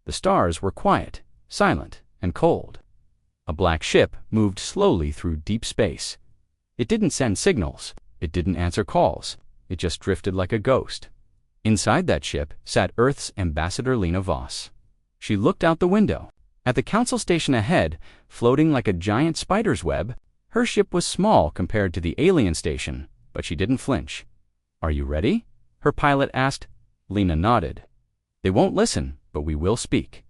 The stars were quiet, silent, and cold. A black ship moved slowly through deep space. It didn't send signals. It didn't answer calls. It just drifted like a ghost. Inside that ship sat Earth's ambassador Lena Voss. She looked out the window. At the council station ahead, floating like a giant spider's web, her ship was small compared to the alien station, but she didn't flinch. "Are you ready?" her pilot asked. Lena nodded. "They won't listen, but we will speak."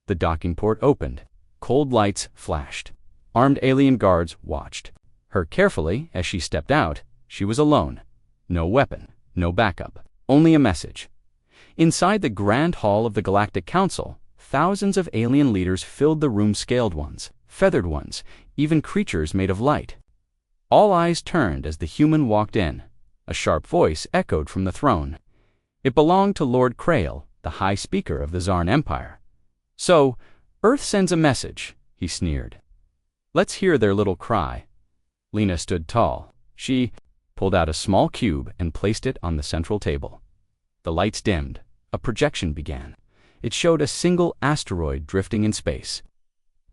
The docking port opened. Cold lights flashed. Armed alien guards watched her carefully as she stepped out. She was alone. No weapon, no backup, only a message. Inside the grand hall of the Galactic Council, thousands of alien leaders filled the room, scaled ones, feathered ones, even creatures made of light. All eyes turned as the human walked in. A sharp voice echoed from the throne. It belonged to Lord Krail, the High Speaker of the Zarn Empire. "So, Earth sends a message," he sneered. "Let's hear their little cry." Lena stood tall. She pulled out a small cube and placed it on the central table. The lights dimmed. A projection began. It showed a single asteroid drifting in space.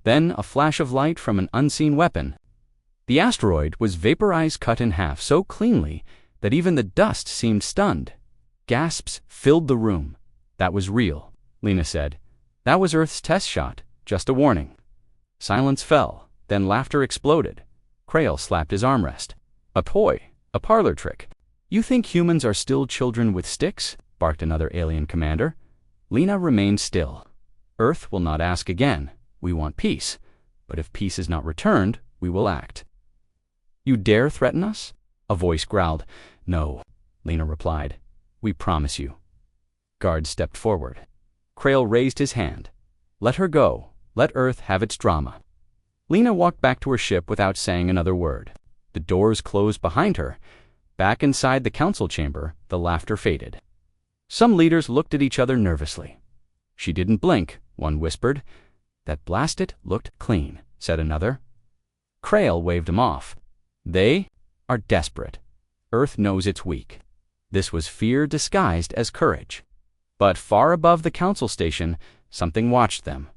Then a flash of light from an unseen weapon. The asteroid was vaporized, cut in half so cleanly that even the dust seemed stunned. Gasps filled the room. "That was real," Lena said. "That was Earth's test shot, just a warning." Silence fell, then laughter exploded. Krail slapped his armrest. "A toy, a parlor trick. You think humans are still children with sticks?" barked another alien commander. Lena remained still. "Earth will not ask again. We want peace. But if peace is not returned, we will act." "You dare threaten us?" A voice growled. "No," Lena replied. "We promise you." Guards stepped forward. Krail raised his hand. "Let her go. Let Earth have its drama." Lena walked back to her ship without saying another word. The doors closed behind her. Back inside the council chamber, the laughter faded. Some leaders looked at each other nervously. "She didn't blink," one whispered. "That blasted looked clean," said another. Krail waved him off. "They are desperate. Earth knows it's weak." This was fear disguised as courage. But far above the council station, something watched them.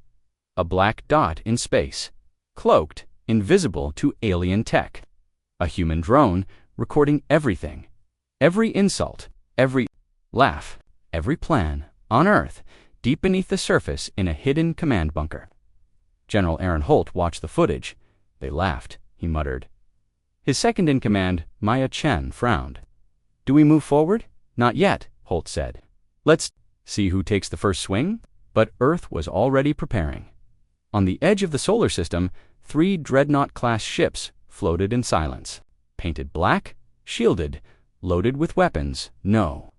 A black dot in space, cloaked, invisible to alien tech. A human drone recording everything. Every insult, every laugh, every plan, on Earth, deep beneath the surface in a hidden command bunker. General Aaron Holt watched the footage. "They laughed," he muttered. His second-in-command, Maya Chen, frowned. "Do we move forward?" "Not yet," Holt said. "Let's see who takes the first swing." But Earth was already preparing. On the edge of the solar system, 3 Dreadnought-class ships floated in silence. Painted black, shielded, loaded with weapons, no.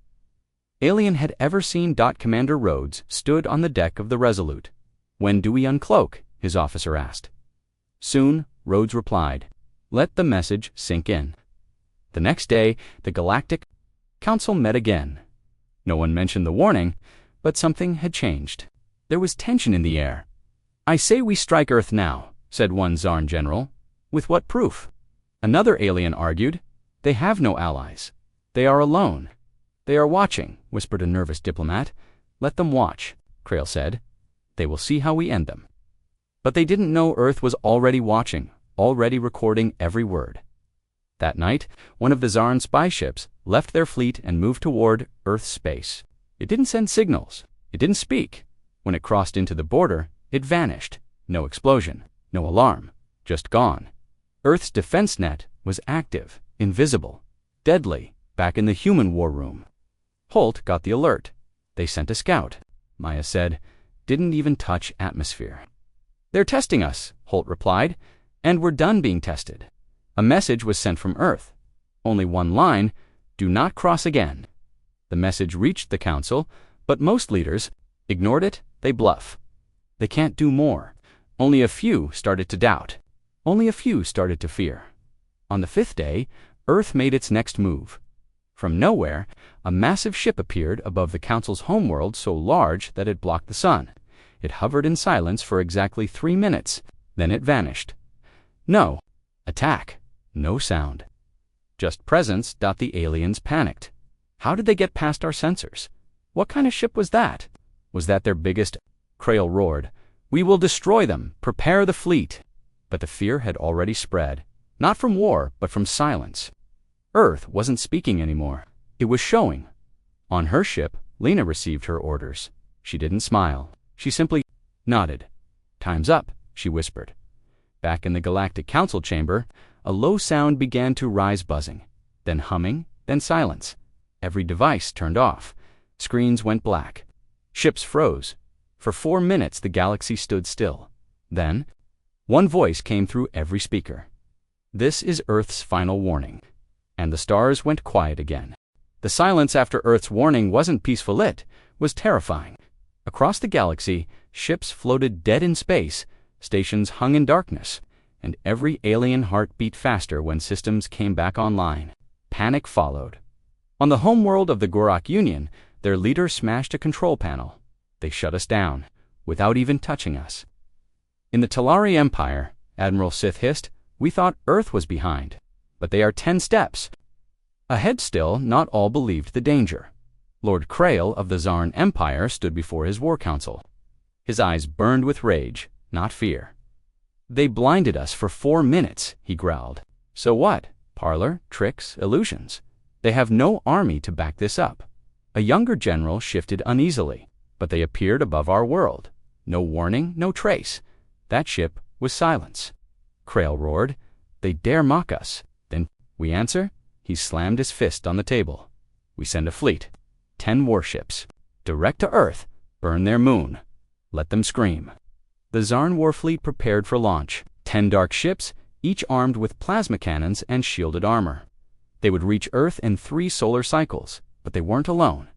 Alien had ever seen. Commander Rhodes stood on the deck of the Resolute. "When do we uncloak?" his officer asked. "Soon," Rhodes replied. "Let the message sink in." The next day, the Galactic Council met again. No one mentioned the warning, but something had changed. There was tension in the air. "I say we strike Earth now," said one Zarn general. "With what proof?" Another alien argued. "They have no allies. They are alone." "They are watching," whispered a nervous diplomat. "Let them watch," Krail said. "They will see how we end them." But they didn't know Earth was already watching, already recording every word. That night, one of the Zarn spy ships left their fleet and moved toward Earth's space. It didn't send signals. It didn't speak. When it crossed into the border, it vanished. No explosion, no alarm, just gone. Earth's defense net was active, invisible, deadly, back in the human war room. Holt got the alert. "They sent a scout," Maya said. "Didn't even touch atmosphere." "They're testing us," Holt replied, "and we're done being tested." A message was sent from Earth. Only one line, "Do not cross again." The message reached the council, but most leaders ignored it. They bluff. They can't do more. Only a few started to doubt. Only a few started to fear. On the 5th day, Earth made its next move. From nowhere, a massive ship appeared above the council's homeworld, so large that it blocked the sun. It hovered in silence for exactly 3 minutes. Then it vanished. No attack. No sound. Just presence. The aliens panicked. How did they get past our sensors? What kind of ship was that? Was that their biggest Krail roared. "We will destroy them! Prepare the fleet!" But the fear had already spread, not from war, but from silence. Earth wasn't speaking anymore. It was showing. On her ship, Lena received her orders. She didn't smile. She simply nodded. "Time's up," she whispered. Back in the Galactic Council chamber, a low sound began to rise, buzzing, then humming, then silence. Every device turned off. Screens went black. Ships froze. For 4 minutes the galaxy stood still. Then, one voice came through every speaker. "This is Earth's final warning." And the stars went quiet again. The silence after Earth's warning wasn't peaceful, it was terrifying. Across the galaxy, ships floated dead in space, stations hung in darkness, and every alien heart beat faster when systems came back online. Panic followed. On the homeworld of the Gorak Union, their leader smashed a control panel. They shut us down, without even touching us. In the Talari Empire, Admiral Sith hissed, "We thought Earth was behind, but they are 10 steps ahead still." Not all believed the danger. Lord Krail of the Zarn Empire stood before his war council. His eyes burned with rage, not fear. "They blinded us for 4 minutes, he growled. "So what? Parlor, tricks, illusions. They have no army to back this up." A younger general shifted uneasily, "But they appeared above our world. No warning, no trace. That ship was silence." Krail roared, "They dare mock us. Then we answer?" He slammed his fist on the table. "We send a fleet. 10 warships. Direct to Earth. Burn their moon. Let them scream." The Zarn Warfleet prepared for launch. 10 dark ships, each armed with plasma cannons and shielded armor. They would reach Earth in 3 solar cycles, but they weren't alone.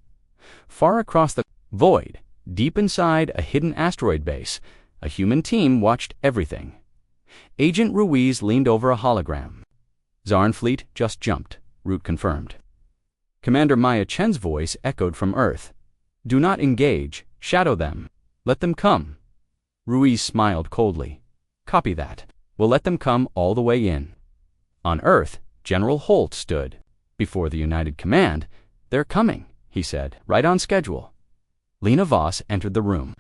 Far across the void, deep inside a hidden asteroid base, a human team watched everything. Agent Ruiz leaned over a hologram. "Zarn fleet just jumped," Root confirmed. Commander Maya Chen's voice echoed from Earth. "Do not engage. Shadow them. Let them come." Ruiz smiled coldly. "Copy that. We'll let them come all the way in." On Earth, General Holt stood. Before the United Command, "They're coming," he said, "right on schedule." Lena Voss entered the room.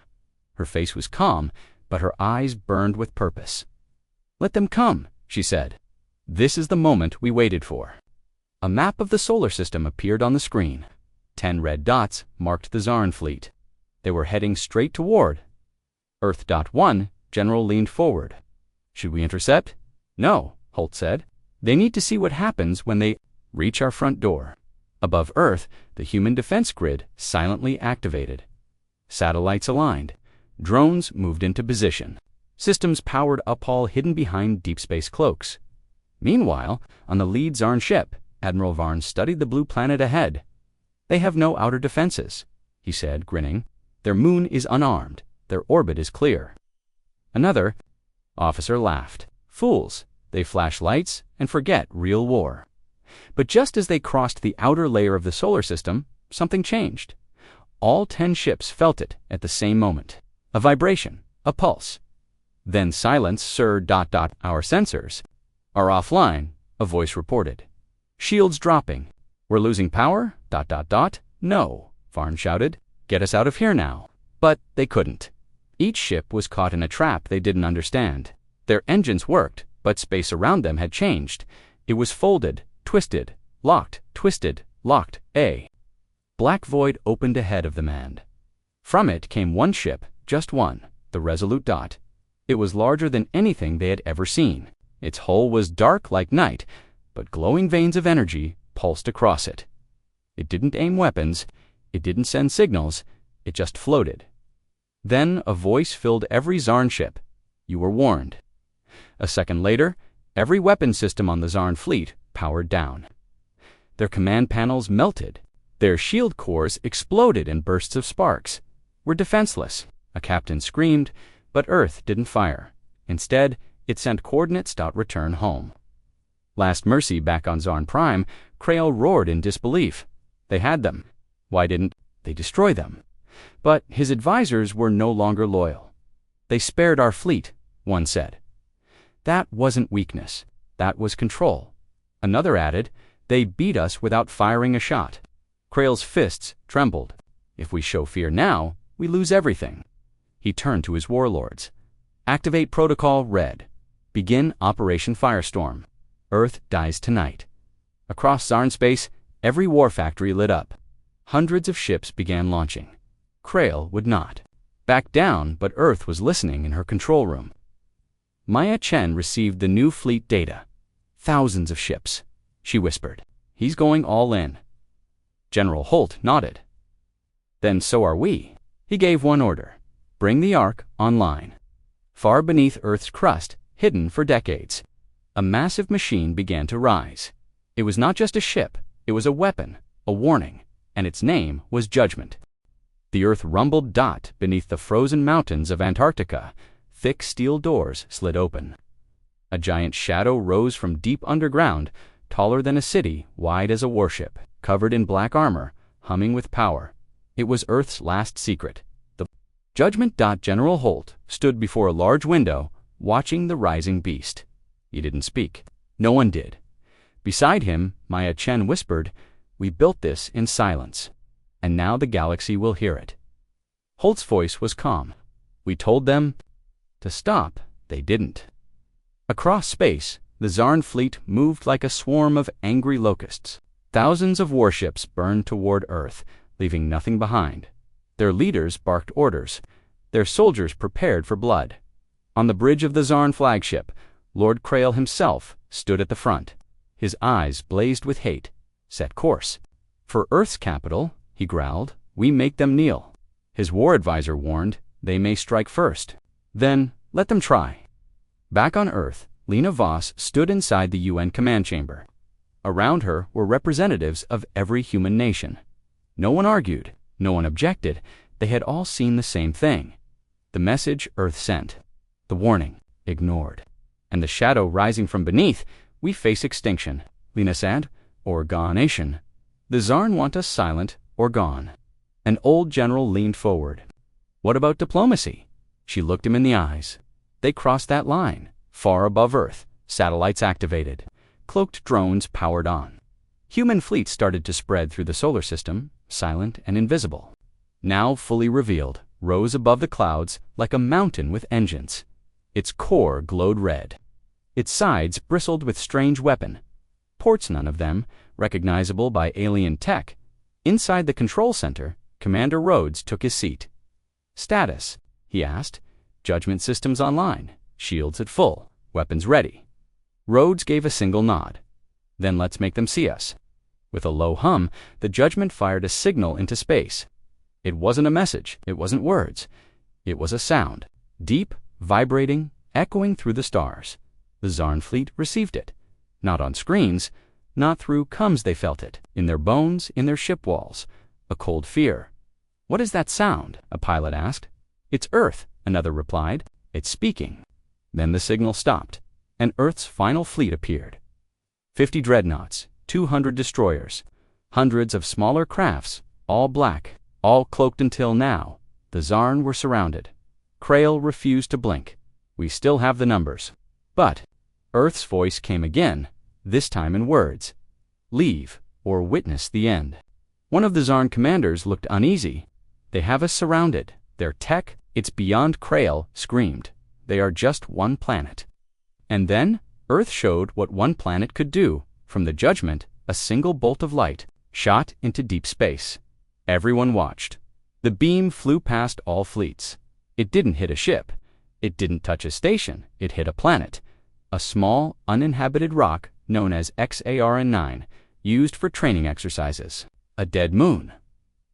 Her face was calm, but her eyes burned with purpose. "Let them come," she said. "This is the moment we waited for." A map of the solar system appeared on the screen. 10 red dots marked the Zarn fleet. They were heading straight toward Earth.1. General leaned forward. "Should we intercept?" "No," Holt said. "They need to see what happens when they reach our front door." Above Earth, the human defense grid silently activated. Satellites aligned. Drones moved into position. Systems powered up, all hidden behind deep space cloaks. Meanwhile, on the lead Zarn ship, Admiral Varn studied the blue planet ahead. "They have no outer defenses," he said, grinning. "Their moon is unarmed. Their orbit is clear." Another officer laughed. "Fools. They flash lights and forget real war." But just as they crossed the outer layer of the solar system, something changed. All 10 ships felt it at the same moment. A vibration, a pulse. Then silence, sir. Our sensors are offline, a voice reported. "Shields dropping. We're losing power? No," Varn shouted. "Get us out of here now." But they couldn't. Each ship was caught in a trap they didn't understand. Their engines worked, but space around them had changed. It was folded, twisted, locked, twisted, locked. A black void opened ahead of the man. From it came one ship, just one, the Resolute Dot. It was larger than anything they had ever seen. Its hull was dark like night, but glowing veins of energy pulsed across it. It didn't aim weapons, it didn't send signals, it just floated. Then a voice filled every Zarn ship. "You were warned." A second later, every weapon system on the Zarn fleet powered down. Their command panels melted. Their shield cores exploded in bursts of sparks. "We're defenseless," a captain screamed, but Earth didn't fire. Instead, it sent coordinates. Return home. Last mercy back on Zarn Prime, Krail roared in disbelief. They had them. Why didn't they destroy them? But his advisors were no longer loyal. "They spared our fleet," one said. "That wasn't weakness. That was control." Another added, "They beat us without firing a shot." Krail's fists trembled. "If we show fear now, we lose everything." He turned to his warlords. Activate Protocol Red. Begin Operation Firestorm. Earth dies tonight. Across Zarn space, every war factory lit up. Hundreds of ships began launching. Krail would not back down, but Earth was listening in her control room. Maya Chen received the new fleet data. Thousands of ships. She whispered. He's going all in. General Holt nodded. Then so are we. He gave one order. Bring the Ark online. Far beneath Earth's crust, hidden for decades, a massive machine began to rise. It was not just a ship, it was a weapon, a warning, and its name was Judgment. The Earth rumbled beneath the frozen mountains of Antarctica. Thick steel doors slid open. A giant shadow rose from deep underground, taller than a city, wide as a warship, covered in black armor, humming with power. It was Earth's last secret. The Judgment. General Holt stood before a large window, watching the rising beast. He didn't speak. No one did. Beside him, Maya Chen whispered, "We built this in silence, and now the galaxy will hear it." Holt's voice was calm. "We told them to stop. They didn't." Across space, the Zarn fleet moved like a swarm of angry locusts. Thousands of warships burned toward Earth, leaving nothing behind. Their leaders barked orders. Their soldiers prepared for blood. On the bridge of the Zarn flagship, Lord Krail himself stood at the front. His eyes blazed with hate. "Set course. For Earth's capital," he growled, "we make them kneel." His war advisor warned, "They may strike first. Then, let them try." Back on Earth, Lena Voss stood inside the UN command chamber. Around her were representatives of every human nation. No one argued, no one objected. They had all seen the same thing. The message Earth sent. The warning, ignored. And the shadow rising from beneath, "We face extinction," Lena said, "or gonation. The Zarn want us silent or gone." An old general leaned forward. "What about diplomacy?" She looked him in the eyes. They crossed that line, far above Earth, satellites activated. Cloaked drones powered on. Human fleets started to spread through the solar system, silent and invisible. Now fully revealed, rose above the clouds like a mountain with engines. Its core glowed red. Its sides bristled with strange weapon. Ports, none of them recognizable by alien tech. Inside the control center, Commander Rhodes took his seat. "Status?" he asked. "Judgment systems online. Shields at full. Weapons ready." Rhodes gave a single nod. "Then let's make them see us." With a low hum, the Judgment fired a signal into space. It wasn't a message. It wasn't words. It was a sound. Deep, vibrating, echoing through the stars. The Zarn fleet received it. Not on screens, not through comms they felt it. In their bones, in their ship walls. A cold fear. "What is that sound?" a pilot asked. "It's Earth," another replied. "It's speaking." Then the signal stopped, and Earth's final fleet appeared. 50 dreadnoughts, 200 destroyers, hundreds of smaller crafts, all black, all cloaked until now. The Zarn were surrounded. Krail refused to blink. "We still have the numbers." But Earth's voice came again, this time in words. "Leave, or witness the end." One of the Zarn commanders looked uneasy. "They have us surrounded. Their tech, it's beyond Krail," screamed. "They are just one planet." And then Earth showed what one planet could do. From the Judgment, a single bolt of light shot into deep space. Everyone watched. The beam flew past all fleets. It didn't hit a ship. It didn't touch a station. It hit a planet. A small, uninhabited rock known as XARN-9, used for training exercises. A dead moon.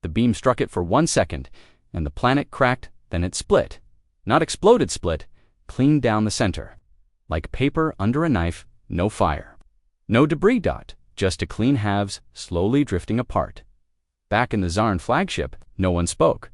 The beam struck it for 1 second, and the planet cracked, then it split. Not exploded split, clean down the center. Like paper under a knife, no fire. No debris. Just a clean halves, slowly drifting apart. Back in the Zarn flagship, no one spoke.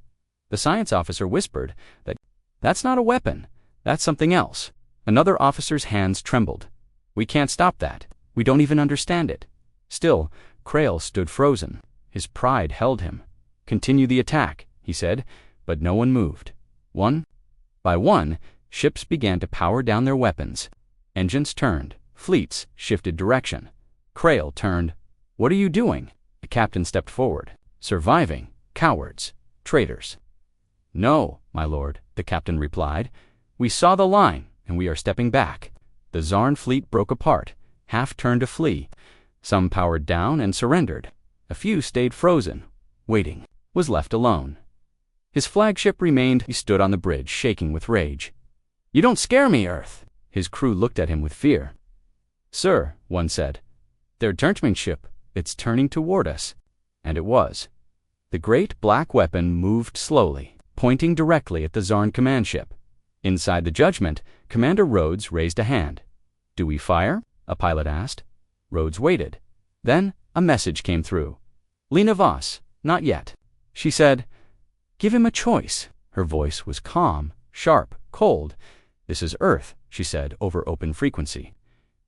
The science officer whispered that, "That's not a weapon. That's something else." Another officer's hands trembled. "We can't stop that. We don't even understand it." Still, Krail stood frozen. His pride held him. "Continue the attack," he said, but no one moved. One by one, ships began to power down their weapons. Engines turned. Fleets shifted direction. Krail turned. "What are you doing?" The captain stepped forward. "Surviving. Cowards. Traitors." "No, my lord," the captain replied. "We saw the line, and we are stepping back." The Zarn fleet broke apart, half turned to flee. Some powered down and surrendered. A few stayed frozen, waiting, was left alone. His flagship remained. He stood on the bridge, shaking with rage. "You don't scare me, Earth." His crew looked at him with fear. "Sir," one said, "their Gentleman ship, it's turning toward us." And it was. The great black weapon moved slowly, pointing directly at the Zarn command ship. Inside the Judgment, Commander Rhodes raised a hand. "Do we fire?" a pilot asked. Rhodes waited. Then a message came through. "Lena Voss, not yet." She said, "Give him a choice." Her voice was calm, sharp, cold. "This is Earth," she said over open frequency.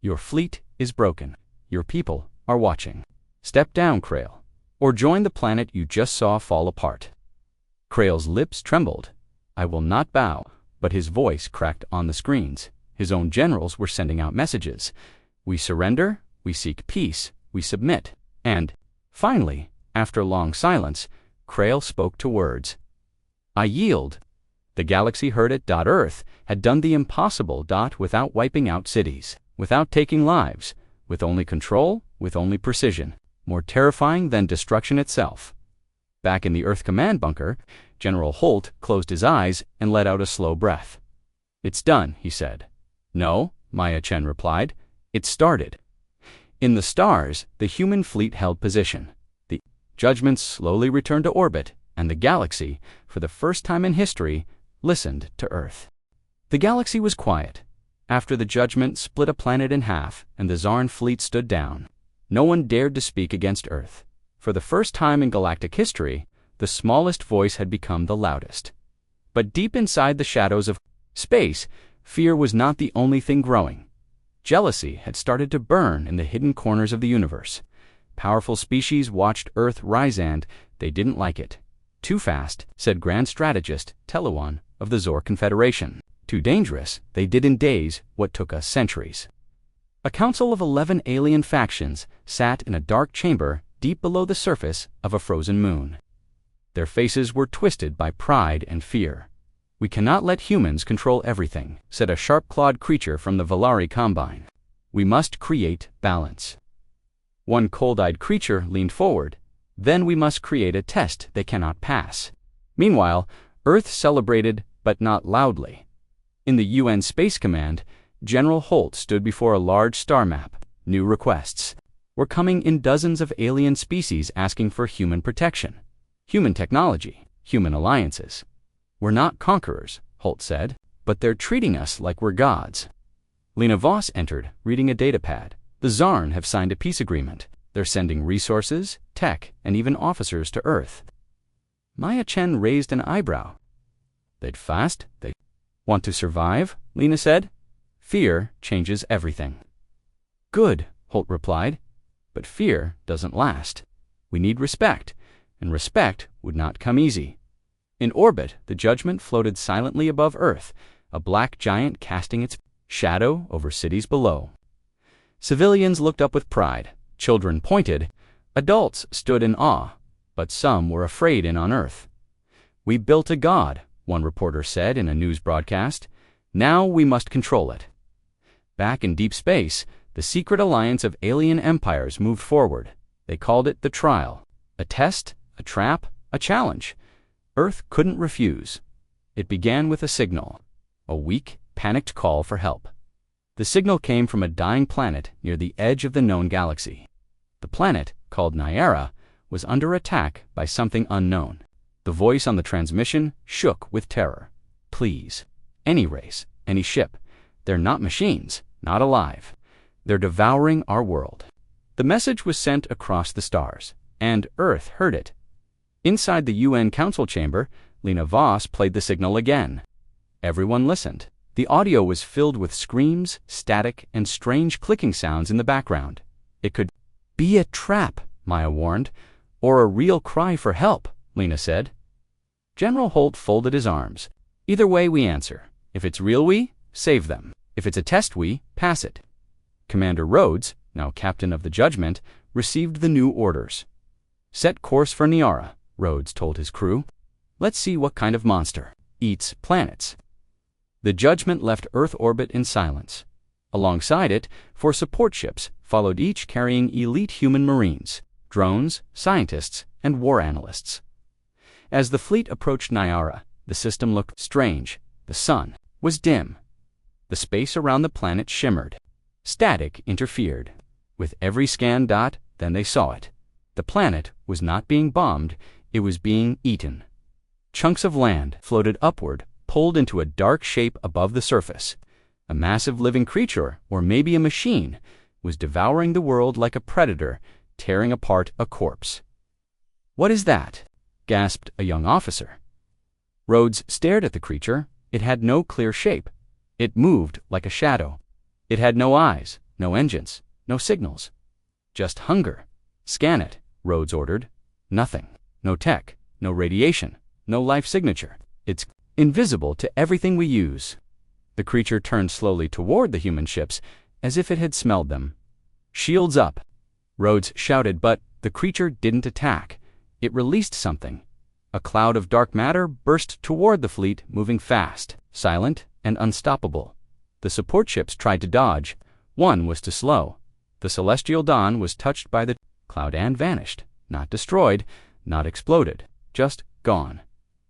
"Your fleet is broken. Your people are watching. Step down, Krail, or join the planet you just saw fall apart." Krail's lips trembled. "I will not bow," but his voice cracked on the screens. His own generals were sending out messages. "We surrender, we seek peace, we submit." And, finally, after long silence, Krail spoke to words. "I yield." The galaxy heard it. Earth had done the impossible. Without wiping out cities, without taking lives, with only control, with only precision, more terrifying than destruction itself. Back in the Earth command bunker, General Holt closed his eyes and let out a slow breath. "It's done," he said. "No," Maya Chen replied. "It started." In the stars, the human fleet held position. The Judgments slowly returned to orbit, and the galaxy, for the first time in history, listened to Earth. The galaxy was quiet. After the Judgment split a planet in half and the Zarn fleet stood down, no one dared to speak against Earth. For the first time in galactic history, the smallest voice had become the loudest. But deep inside the shadows of space, fear was not the only thing growing. Jealousy had started to burn in the hidden corners of the universe. Powerful species watched Earth rise and they didn't like it. "Too fast," said Grand Strategist Teluan of the Zor Confederation. "Too dangerous, they did in days what took us centuries." A council of 11 alien factions sat in a dark chamber deep below the surface of a frozen moon. Their faces were twisted by pride and fear. "We cannot let humans control everything," said a sharp-clawed creature from the Valari Combine. "We must create balance." One cold-eyed creature leaned forward. "Then we must create a test they cannot pass." Meanwhile, Earth celebrated, but not loudly. In the UN Space Command, General Holt stood before a large star map. New requests were coming in. Dozens of alien species asking for human protection, human technology, human alliances. "We're not conquerors," Holt said, "but they're treating us like we're gods." Lena Voss entered, reading a datapad. "The Zarn have signed a peace agreement. They're sending resources, tech, and even officers to Earth." Maya Chen raised an eyebrow. "They'd fast? They want to survive?" Lena said. "Fear changes everything." "Good," Holt replied. "But fear doesn't last. We need respect, and respect would not come easy." In orbit, the Judgment floated silently above Earth, a black giant casting its shadow over cities below. Civilians looked up with pride. Children pointed. Adults stood in awe, but some were afraid. On Earth, "We built a god," one reporter said in a news broadcast. "Now we must control it." Back in deep space, the secret alliance of alien empires moved forward. They called it the Trial. A test, a trap, a challenge. Earth couldn't refuse. It began with a signal, a weak, panicked call for help. The signal came from a dying planet near the edge of the known galaxy. The planet, called Nyara, was under attack by something unknown. The voice on the transmission shook with terror. "Please, any race, any ship. They're not machines, not alive. They're devouring our world." The message was sent across the stars, and Earth heard it. Inside the UN Council chamber, Lena Voss played the signal again. Everyone listened. The audio was filled with screams, static, and strange clicking sounds in the background. "It could be a trap," Maya warned. "Or a real cry for help," Lena said. General Holt folded his arms. "Either way we answer. If it's real, we save them. If it's a test, we pass it." Commander Rhodes, now captain of the Judgment, received the new orders. "Set course for Nyara," Rhodes told his crew. Let's see what kind of monster eats planets. The Judgment left Earth orbit in silence. Alongside it, 4 support ships followed, each carrying elite human marines, drones, scientists, and war analysts. As the fleet approached Nyara, the system looked strange. The sun was dim. The space around the planet shimmered. Static interfered. With every scan dot, then they saw it. The planet was not being bombed, it was being eaten. Chunks of land floated upward, pulled into a dark shape above the surface. A massive living creature, or maybe a machine, was devouring the world like a predator, tearing apart a corpse. "What is that?" gasped a young officer. Rhodes stared at the creature. It had no clear shape. It moved like a shadow. It had no eyes, no engines, no signals. Just hunger. "Scan it," Rhodes ordered. Nothing. No tech, no radiation, no life signature. It's invisible to everything we use. The creature turned slowly toward the human ships, as if it had smelled them. "Shields up," Rhodes shouted, but the creature didn't attack. It released something. A cloud of dark matter burst toward the fleet, moving fast, silent, and unstoppable. The support ships tried to dodge. One was too slow. The celestial dawn was touched by the cloud and vanished. Not destroyed, not exploded, just gone.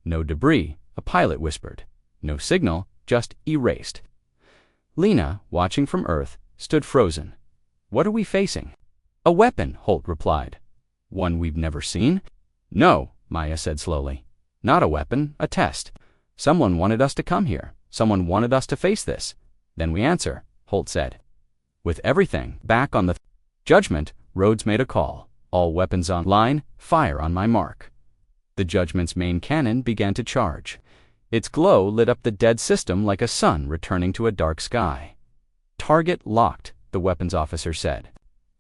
No debris, a pilot whispered. No signal, just erased. Lena, watching from Earth, stood frozen. "What are we facing?" "A weapon," Holt replied. "One we've never seen?" "No," Maya said slowly. "Not a weapon, a test. Someone wanted us to come here. Someone wanted us to face this. Then we answer," Holt said. "With everything back on the Judgment," Rhodes made a call. "All weapons online, fire on my mark." The Judgment's main cannon began to charge. Its glow lit up the dead system like a sun returning to a dark sky. "Target locked," the weapons officer said.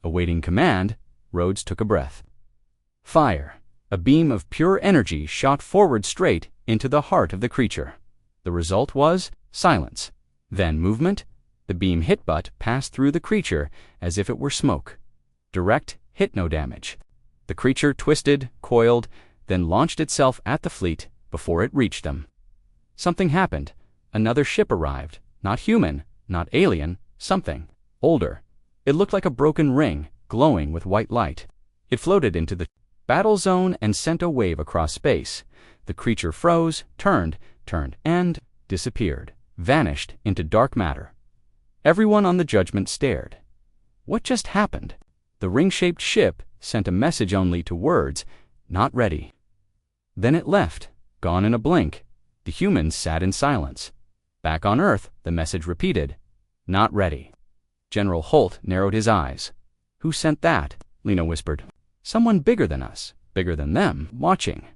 Awaiting command, Rhodes took a breath. Fire. A beam of pure energy shot forward straight into the heart of the creature. The result was silence. Then movement. The beam hit but passed through the creature as if it were smoke. Direct hit, no damage. The creature twisted, coiled, then launched itself at the fleet before it reached them. Something happened. Another ship arrived. Not human, not alien, something older. It looked like a broken ring, glowing with white light. It floated into the battle zone and sent a wave across space. The creature froze, turned, and disappeared, vanished into dark matter. Everyone on the Judgment stared. What just happened? The ring-shaped ship sent a message only to words, "Not ready." Then it left, gone in a blink. The humans sat in silence. Back on Earth, the message repeated, "Not ready." General Holt narrowed his eyes. "Who sent that?" Lena whispered. "Someone bigger than us, bigger than them, watching."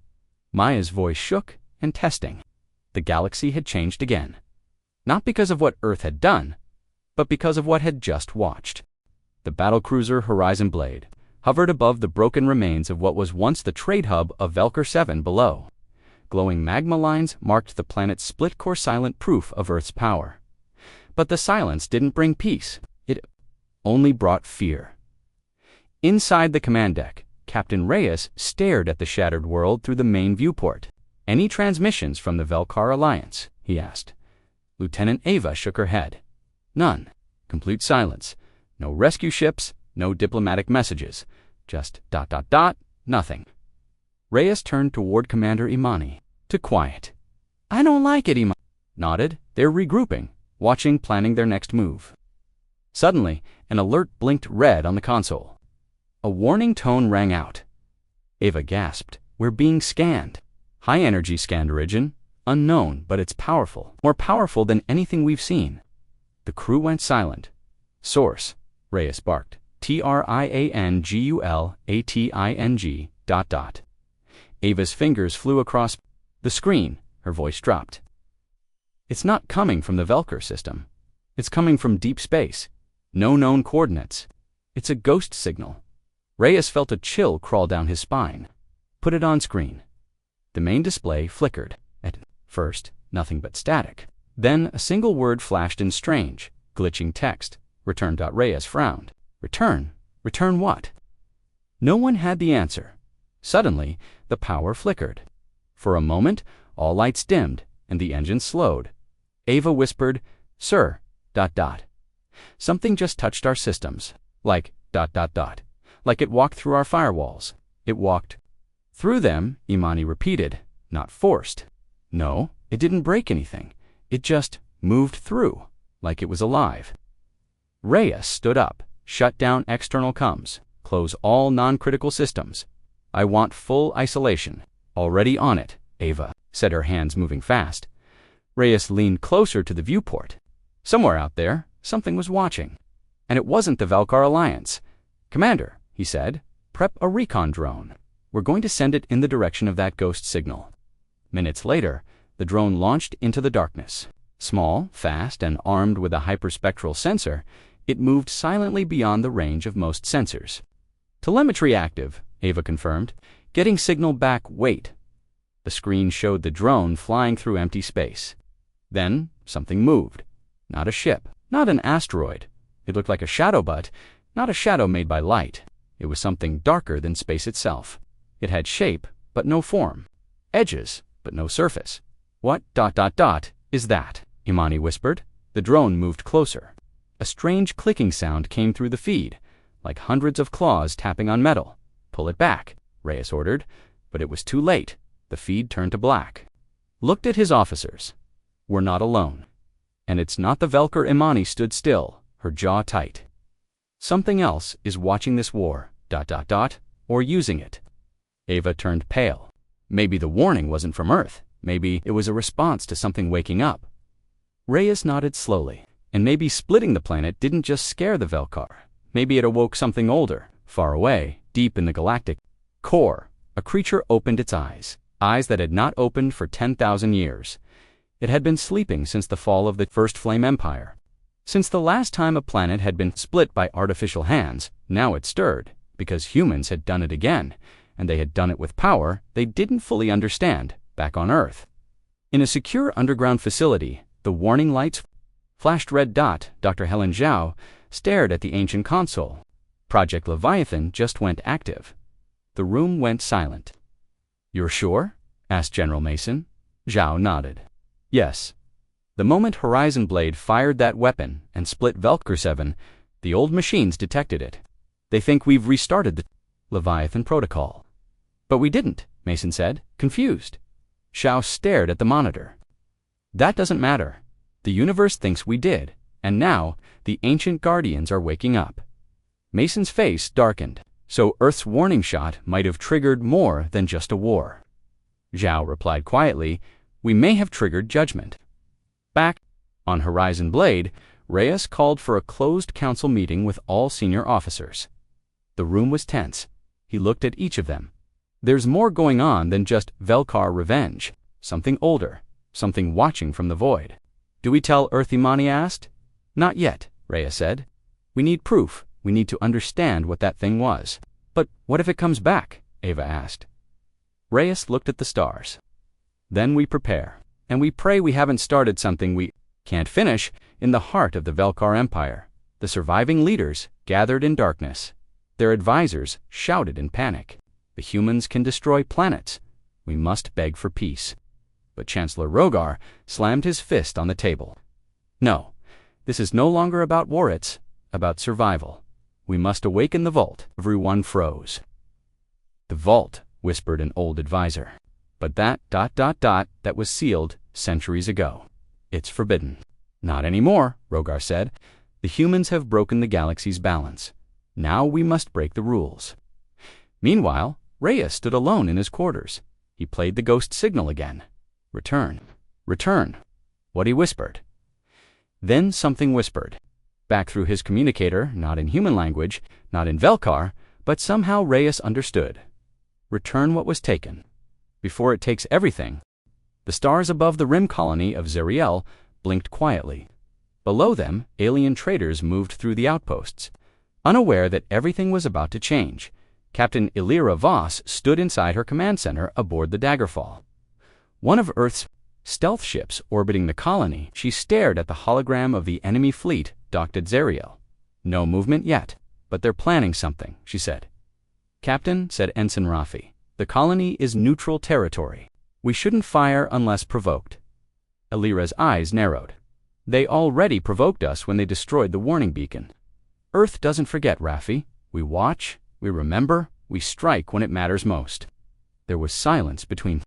Maya's voice shook and testing. The galaxy had changed again. Not because of what Earth had done, but because of what had just watched. The battlecruiser Horizon Blade hovered above the broken remains of what was once the trade hub of Velker 7 below. Glowing magma lines marked the planet's split-core silent proof of Earth's power. But the silence didn't bring peace. It only brought fear. Inside the command deck, Captain Reyes stared at the shattered world through the main viewport. "Any transmissions from the Velkar Alliance?" he asked. Lieutenant Ava shook her head. "None. Complete silence. No rescue ships, no diplomatic messages. Just ... nothing." Reyes turned toward Commander Imani. "To quiet." "I don't like it," Imani nodded. "They're regrouping, watching, planning their next move." Suddenly, an alert blinked red on the console. A warning tone rang out. Ava gasped. "We're being scanned." "High-energy scanned origin. Unknown, but it's powerful. More powerful than anything we've seen." The crew went silent. "Source," Reyes barked. "TRIANGULATING ... Ava's fingers flew across the screen. Her voice dropped. "It's not coming from the Velker system. It's coming from deep space. No known coordinates. It's a ghost signal." Reyes felt a chill crawl down his spine. "Put it on screen." The main display flickered. At first, nothing but static. Then a single word flashed in strange, glitching text. "Return." Reyes frowned. "Return? Return what?" No one had the answer. Suddenly, the power flickered. For a moment, all lights dimmed, and the engine slowed. Ava whispered, "Sir, ... Something just touched our systems. Like ... Like it walked through our firewalls. It walked through them," Imani repeated, "not forced. No, it didn't break anything. It just moved through, like it was alive." Reyes stood up, shut down external comms, close all non-critical systems. "I want full isolation." "Already on it," Ava said, her hands moving fast. Reyes leaned closer to the viewport. Somewhere out there, something was watching. And it wasn't the Velkar Alliance. "Commander," he said, "prep a recon drone. We're going to send it in the direction of that ghost signal." Minutes later, the drone launched into the darkness. Small, fast, and armed with a hyperspectral sensor, it moved silently beyond the range of most sensors. "Telemetry active," Ava confirmed. "Getting signal back, wait." The screen showed the drone flying through empty space. Then something moved. Not a ship, not an asteroid. It looked like a shadow, but not a shadow made by light. It was something darker than space itself. It had shape, but no form. Edges, but no surface. "What ... is that?" Imani whispered. The drone moved closer. A strange clicking sound came through the feed, like hundreds of claws tapping on metal. "Pull it back," Reyes ordered, but it was too late. The feed turned to black. Looked at his officers. "We're not alone. And it's not the Velkar." Imani stood still, her jaw tight. "Something else is watching this war, ... or using it." Ava turned pale. Maybe the warning wasn't from Earth. Maybe it was a response to something waking up. Reyes nodded slowly. And maybe splitting the planet didn't just scare the Velkar. Maybe it awoke something older, far away, deep in the galactic core. A creature opened its eyes that had not opened for 10,000 years. It had been sleeping since the fall of the First Flame Empire. Since the last time a planet had been split by artificial hands, now it stirred, because humans had done it again, and they had done it with power they didn't fully understand, back on Earth. In a secure underground facility, the warning lights flashed red. Dr. Helen Zhao stared at the ancient console. Project Leviathan just went active. The room went silent. "You're sure?" asked General Mason. Zhao nodded. "Yes. The moment Horizon Blade fired that weapon and split Velkar 7, the old machines detected it. They think we've restarted the Leviathan protocol." "But we didn't," Mason said, confused. Zhao stared at the monitor. "That doesn't matter. The universe thinks we did, and now the ancient guardians are waking up." Mason's face darkened. "So Earth's warning shot might have triggered more than just a war." Zhao replied quietly, "We may have triggered judgment." Back on Horizon Blade, Reyes called for a closed council meeting with all senior officers. The room was tense. He looked at each of them. "There's more going on than just Velkar revenge. Something older. Something watching from the void." "Do we tell Earth?" Imani asked. "Not yet," Reyes said. "We need proof. We need to understand what that thing was." "But what if it comes back?" Ava asked. Reyes looked at the stars. "Then we prepare. And we pray we haven't started something we can't finish in the heart of the Velkar Empire." The surviving leaders gathered in darkness. Their advisors shouted in panic. "The humans can destroy planets. We must beg for peace." But Chancellor Rogar slammed his fist on the table. "No, this is no longer about war, it's about survival. We must awaken the vault." Everyone froze. "The vault," whispered an old advisor. "But that ... that was sealed centuries ago. It's forbidden." "Not anymore," Rogar said. "The humans have broken the galaxy's balance. Now we must break the rules." Meanwhile, Reyes stood alone in his quarters. He played the ghost signal again. "Return. Return." What he whispered. Then something whispered. Back through his communicator, not in human language, not in Velkar, but somehow Reyes understood. "Return what was taken. Before it takes everything." The stars above the rim colony of Zeriel blinked quietly. Below them, alien traders moved through the outposts. Unaware that everything was about to change, Captain Illyra Voss stood inside her command center aboard the Daggerfall. One of Earth's stealth ships orbiting the colony, she stared at the hologram of the enemy fleet docked at Zeriel. "No movement yet, but they're planning something," she said. "Captain," said Ensign Rafi, "the colony is neutral territory." We shouldn't fire unless provoked. Elira's eyes narrowed. They already provoked us when they destroyed the warning beacon. Earth doesn't forget, Raffi. We watch, we remember, we strike when it matters most. There was silence between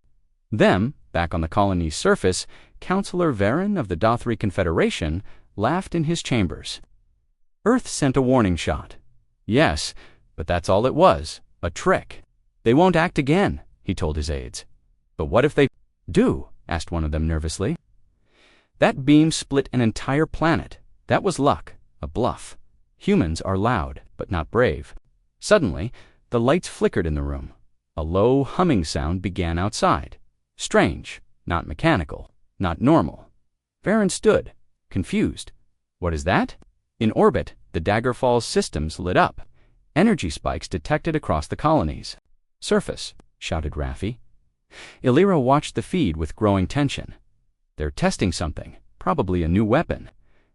them. Back on the colony's surface, Counselor Varen of the Dothri Confederation laughed in his chambers. Earth sent a warning shot. Yes, but that's all it was, a trick. They won't act again, he told his aides. But what if they do? Asked one of them nervously. That beam split an entire planet. That was luck, a bluff. Humans are loud, but not brave. Suddenly, the lights flickered in the room. A low humming sound began outside. Strange, not mechanical, not normal. Varen stood, confused. What is that? In orbit, the Daggerfall's systems lit up. Energy spikes detected across the colonies. Surface, shouted Raffi. Illyra watched the feed with growing tension. They're testing something, probably a new weapon.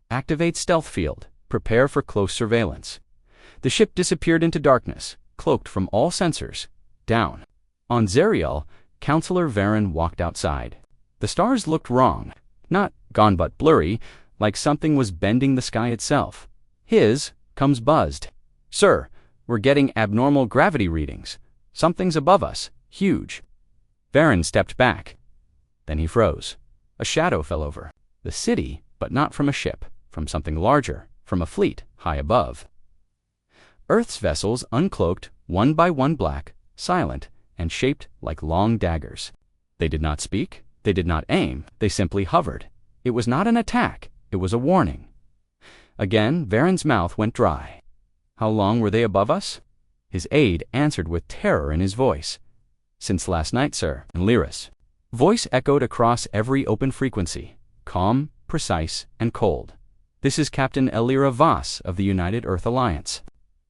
Activate stealth field. Prepare for close surveillance. The ship disappeared into darkness, cloaked from all sensors. Down. On Zerial, Counselor Varen walked outside. The stars looked wrong. Not gone but blurry, like something was bending the sky itself. His comes buzzed. Sir, we're getting abnormal gravity readings. Something's above us, huge. Varen stepped back. Then he froze. A shadow fell over. The city, but not from a ship, from something larger, from a fleet high above. Earth's vessels uncloaked, one by one black, silent, and shaped like long daggers. They did not speak, they did not aim, they simply hovered. It was not an attack, it was a warning. Again, Varen's mouth went dry. How long were they above us? His aide answered with terror in his voice. Since last night, sir. And Lyris. Voice echoed across every open frequency, calm, precise, and cold. This is Captain Elira Voss of the United Earth Alliance.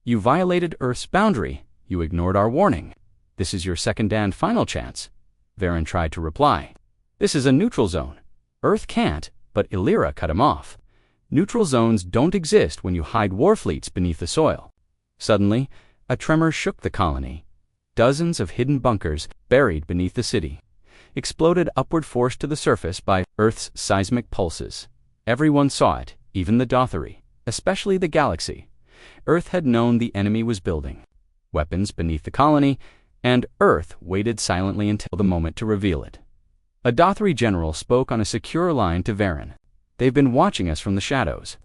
You violated Earth's boundary. You ignored our warning. This is your second and final chance. Varen tried to reply. This is a neutral zone. Earth can't, but Illyra cut him off. Neutral zones don't exist when you hide war fleets beneath the soil. Suddenly, a tremor shook the colony. Dozens of hidden bunkers, buried beneath the city, exploded upward forced to the surface by Earth's seismic pulses. Everyone saw it, even the Dothri, especially the Galaxy. Earth had known the enemy was building weapons beneath the colony, and Earth waited silently until the moment to reveal it. A Dothri general spoke on a secure line to Varen. They've been watching us from the shadows.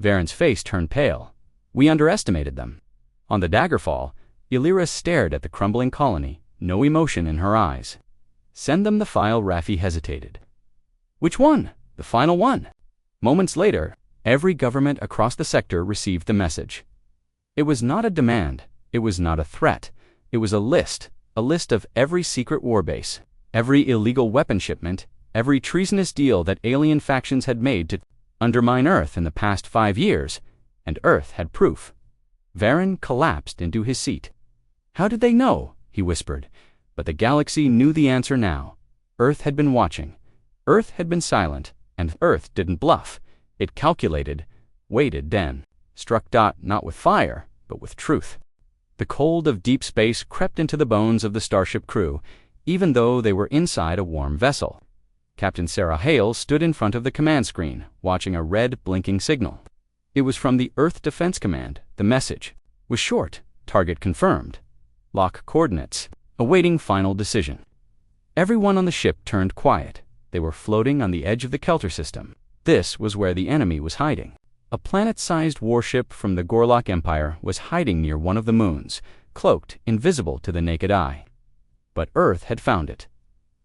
Varen's face turned pale. We underestimated them. On the Daggerfall, Illyra stared at the crumbling colony, no emotion in her eyes. Send them the file. Raffi hesitated. Which one? The final one. Moments later, every government across the sector received the message. It was not a demand. It was not a threat. It was a list of every secret warbase, every illegal weapon shipment, every treasonous deal that alien factions had made to undermine Earth in the past 5 years, and Earth had proof. Varen collapsed into his seat. How did they know? He whispered. But the Galaxy knew the answer now. Earth had been watching. Earth had been silent, and Earth didn't bluff. It calculated, waited, then struck not with fire, but with truth. The cold of deep space crept into the bones of the starship crew, even though they were inside a warm vessel. Captain Sarah Hale stood in front of the command screen, watching a red, blinking signal. It was from the Earth Defense Command. The message was short. Target confirmed. Lock coordinates. Awaiting final decision. Everyone on the ship turned quiet. They were floating on the edge of the Kelter system. This was where the enemy was hiding. A planet-sized warship from the Gorlock Empire was hiding near one of the moons, cloaked, invisible to the naked eye. But Earth had found it.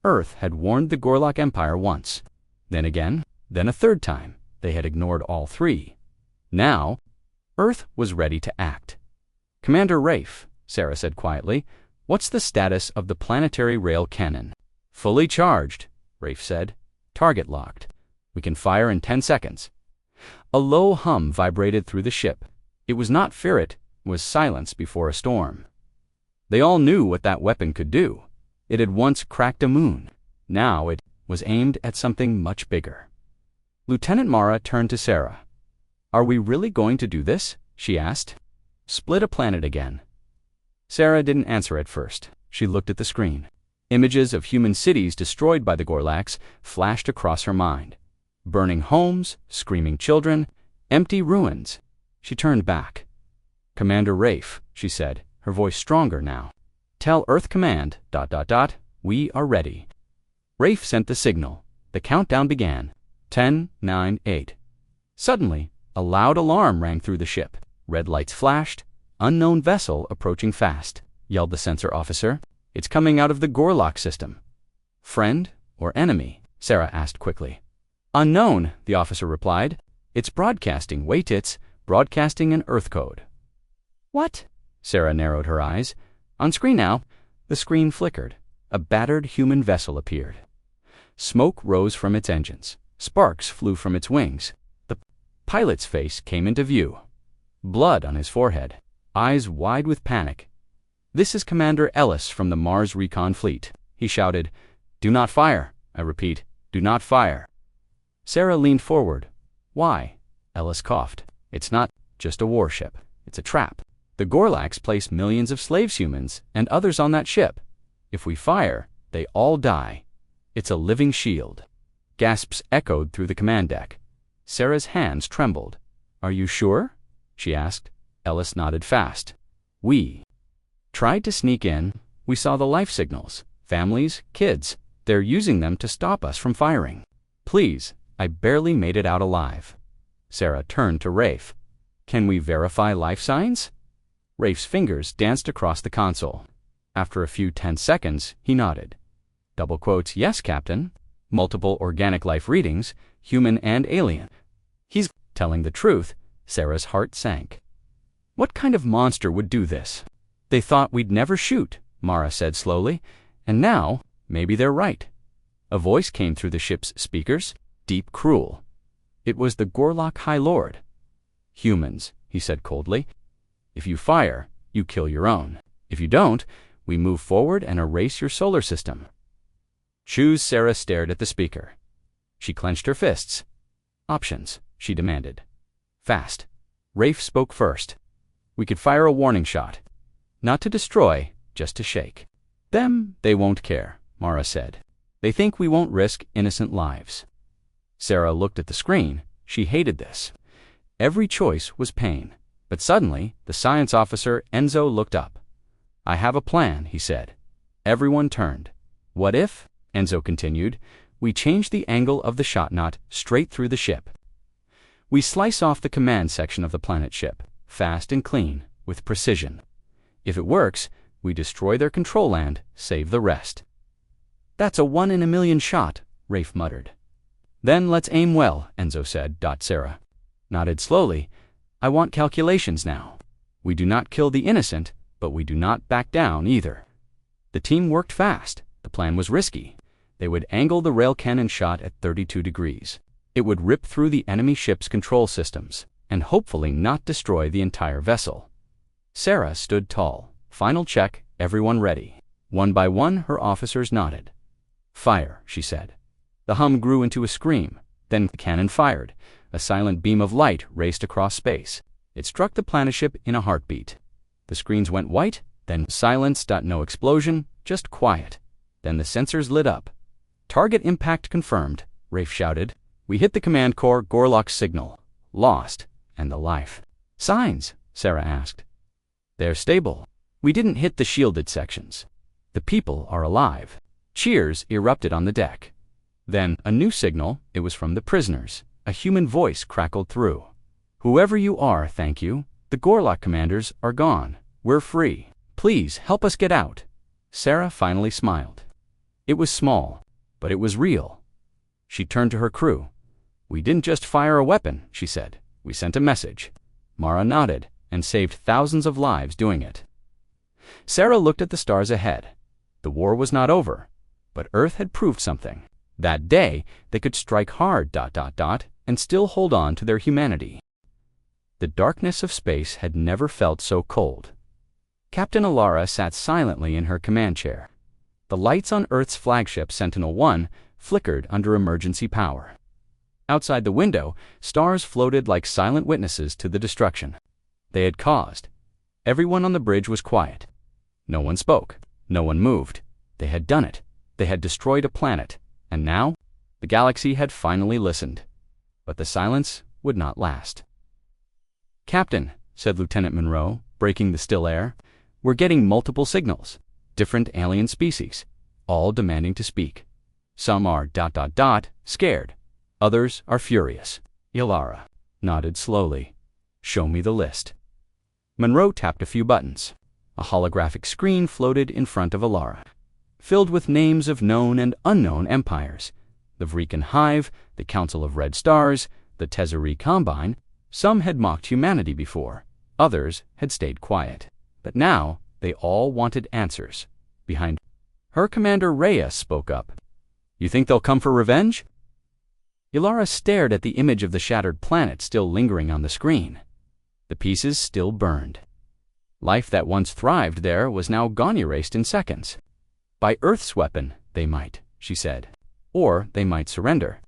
Earth had warned the Gorlock Empire once. Then again, then a third time. They had ignored all three. Now, Earth was ready to act. Commander Rafe, Sarah said quietly, what's the status of the planetary rail cannon? Fully charged, Rafe said. Target locked. We can fire in 10 seconds. A low hum vibrated through the ship. It was not fear, it was silence before a storm. They all knew what that weapon could do. It had once cracked a moon. Now it was aimed at something much bigger. Lieutenant Mara turned to Sarah. Are we really going to do this? She asked. Split a planet again. Sarah didn't answer at first. She looked at the screen. Images of human cities destroyed by the Gorlaks flashed across her mind. Burning homes, screaming children, empty ruins. She turned back. "Commander Rafe," she said, her voice stronger now. "Tell Earth Command, ... we are ready." Rafe sent the signal. The countdown began. 10, 9, 8. Suddenly, a loud alarm rang through the ship. Red lights flashed. "Unknown vessel approaching fast," yelled the sensor officer. "It's coming out of the Gorlak system." "Friend or enemy?" Sarah asked quickly. "Unknown," the officer replied. "It's broadcasting. Wait, it's broadcasting an Earth code." "What?" Sarah narrowed her eyes. On screen now. The screen flickered. A battered human vessel appeared. Smoke rose from its engines. Sparks flew from its wings. The pilot's face came into view. Blood on his forehead. Eyes wide with panic. "This is Commander Ellis from the Mars Recon Fleet," he shouted. "Do not fire. I repeat, do not fire." Sarah leaned forward. "Why?" Ellis coughed. "It's not just a warship. It's a trap. The Gorlaks place millions of slaves humans and others on that ship. If we fire, they all die. It's a living shield." Gasps echoed through the command deck. Sarah's hands trembled. "Are you sure?" she asked. Ellis nodded fast. "We tried to sneak in. We saw the life signals. Families, kids. They're using them to stop us from firing. Please, I barely made it out alive." Sarah turned to Rafe. "Can we verify life signs?" Rafe's fingers danced across the console. After a few tense seconds, he nodded. Double quotes, "Yes, Captain. Multiple organic life readings, human and alien." He's telling the truth. Sarah's heart sank. What kind of monster would do this? "They thought we'd never shoot," Mara said slowly. "And now, maybe they're right." A voice came through the ship's speakers, deep, cruel. It was the Gorlak High Lord. "Humans," he said coldly. "If you fire, you kill your own. If you don't, we move forward and erase your solar system." Choose. Sarah stared at the speaker. She clenched her fists. "Options," she demanded. "Fast." Rafe spoke first. "We could fire a warning shot. Not to destroy, just to shake." "Them, they won't care," Mara said. "They think we won't risk innocent lives." Sarah looked at the screen. She hated this. Every choice was pain. But suddenly, the science officer, Enzo, looked up. "I have a plan," he said. Everyone turned. "What if," Enzo continued, "we change the angle of the shot knot straight through the ship? We slice off the command section of the planet ship, fast and clean, with precision. If it works, we destroy their control land, save the rest." "That's a 1 in a million shot," Rafe muttered. "Then let's aim well," Enzo said. Sarah nodded slowly. "I want calculations now. We do not kill the innocent, but we do not back down either." The team worked fast. The plan was risky. They would angle the rail cannon shot at 32 degrees. It would rip through the enemy ship's control systems, and hopefully not destroy the entire vessel. Sarah stood tall. Final check, everyone ready. One by one, her officers nodded. "Fire," she said. The hum grew into a scream. Then the cannon fired. A silent beam of light raced across space. It struck the planet ship in a heartbeat. The screens went white, then silence. No explosion, just quiet. Then the sensors lit up. "Target impact confirmed," Rafe shouted. "We hit the command core Gorlak signal. Lost. And the life." "Signs?" Sarah asked. "They're stable. We didn't hit the shielded sections. The people are alive." Cheers erupted on the deck. Then, a new signal. It was from the prisoners. A human voice crackled through. "Whoever you are, thank you. The Gorlak commanders are gone. We're free. Please help us get out." Sarah finally smiled. It was small, but it was real. She turned to her crew. "We didn't just fire a weapon," she said. "We sent a message." Mara nodded, and saved thousands of lives doing it. Sarah looked at the stars ahead. The war was not over, but Earth had proved something. That day, they could strike hard, ... and still hold on to their humanity. The darkness of space had never felt so cold. Captain Alara sat silently in her command chair. The lights on Earth's flagship Sentinel-1 flickered under emergency power. Outside the window, stars floated like silent witnesses to the destruction they had caused. Everyone on the bridge was quiet. No one spoke. No one moved. They had done it. They had destroyed a planet. And now, the galaxy had finally listened. But the silence would not last. "Captain," said Lieutenant Monroe, breaking the still air, "we're getting multiple signals. Different alien species, all demanding to speak. Some are ... scared. Others are furious." Ilara nodded slowly. "Show me the list." Monroe tapped a few buttons. A holographic screen floated in front of Ilara, filled with names of known and unknown empires. The Vrikan Hive, the Council of Red Stars, the Tezzeri Combine. Some had mocked humanity before. Others had stayed quiet. But now they all wanted answers. Behind her, Commander Reyes spoke up. "You think they'll come for revenge?" Ilara stared at the image of the shattered planet still lingering on the screen. The pieces still burned. Life that once thrived there was now gone, erased in seconds. "By Earth's weapon, they might," she said. "Or they might surrender."